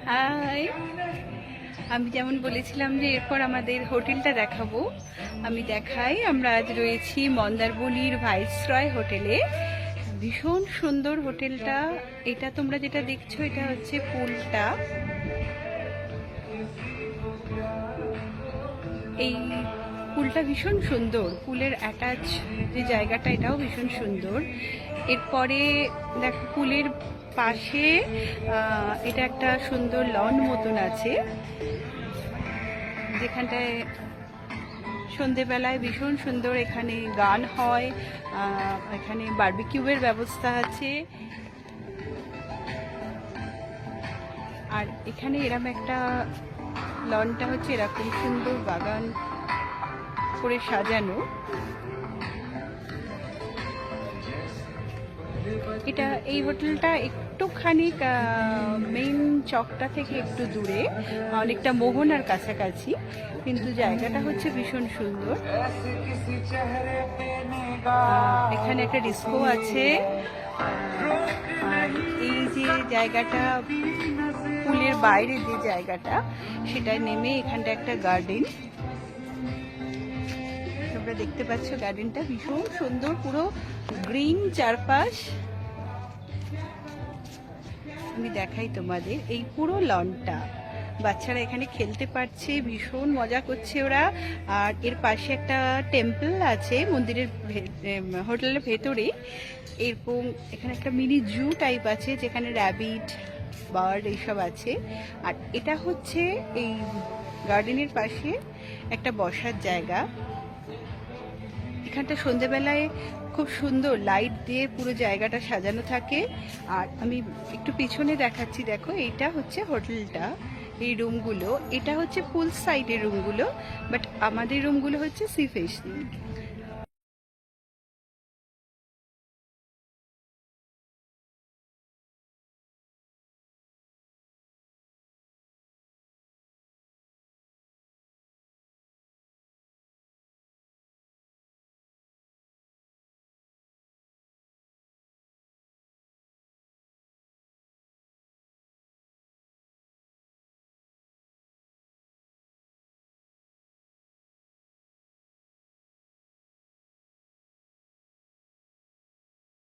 High, আমি যেমন বলেছিলাম যে এরপর আমাদের হোটেলটা দেখাবো, আমি দেখাই। আমরা আজ রয়েছি মন্দারমণির ভাইসরয় হোটেলে। ভীষণ সুন্দর হোটেলটা। এটা তোমরা যেটা দেখছো এটা হচ্ছে পুলটা। এই পুলটা ভীষণ সুন্দর, পুলের অ্যাটাচ যে জায়গাটা এটাও ভীষণ সুন্দর। এরপরে দেখো পুলের পাশে এটা একটা সুন্দর লন মতন আছে, যেখানটায় সন্ধেবেলায় ভীষণ সুন্দর এখানে গান হয়। এখানে বারবিকিউয়ের ব্যবস্থা আছে। আর এখানে এরম একটা লনটা হচ্ছে এরকম সুন্দর বাগান করে সাজানো। এটা এই হোটেলটা একটুখানি মেইন চকটা থেকে একটু দূরে, অনেকটা মোহনার কাছাকাছি, কিন্তু জায়গাটা হচ্ছে ভীষণ সুন্দর। এখানে একটা ডিস্কো আছে। আর এই যে জায়গাটা পুলের বাইরে যে জায়গাটা, সেটা নেমে এখানটা একটা গার্ডেন তোমরা দেখতে পাচ্ছ। গার্ডেনটা ভীষণ সুন্দর, পুরো গ্রিন চারপাশ। আমি দেখাই তোমাদের এই পুরো লনটা। বাচ্চারা এখানে খেলতে পারছে, ভীষণ মজা করছে ওরা। আর এর পাশে একটা টেম্পল আছে মন্দিরের হোটেলের ভেতরে। এরকম এখানে একটা মিনি জু টাইপ আছে, যেখানে র্যাবিট, বার্ড এইসব আছে। আর এটা হচ্ছে এই গার্ডেনের পাশে একটা বসার জায়গা। এখানটা সন্ধেবেলায় খুব সুন্দর লাইট দিয়ে পুরো জায়গাটা সাজানো থাকে। আর আমি একটু পিছনে দেখাচ্ছি, দেখো এইটা হচ্ছে হোটেলটা। এই রুমগুলো, এটা হচ্ছে পুল সাইডের রুমগুলো, বাট আমাদের রুমগুলো হচ্ছে সি ফেসিং।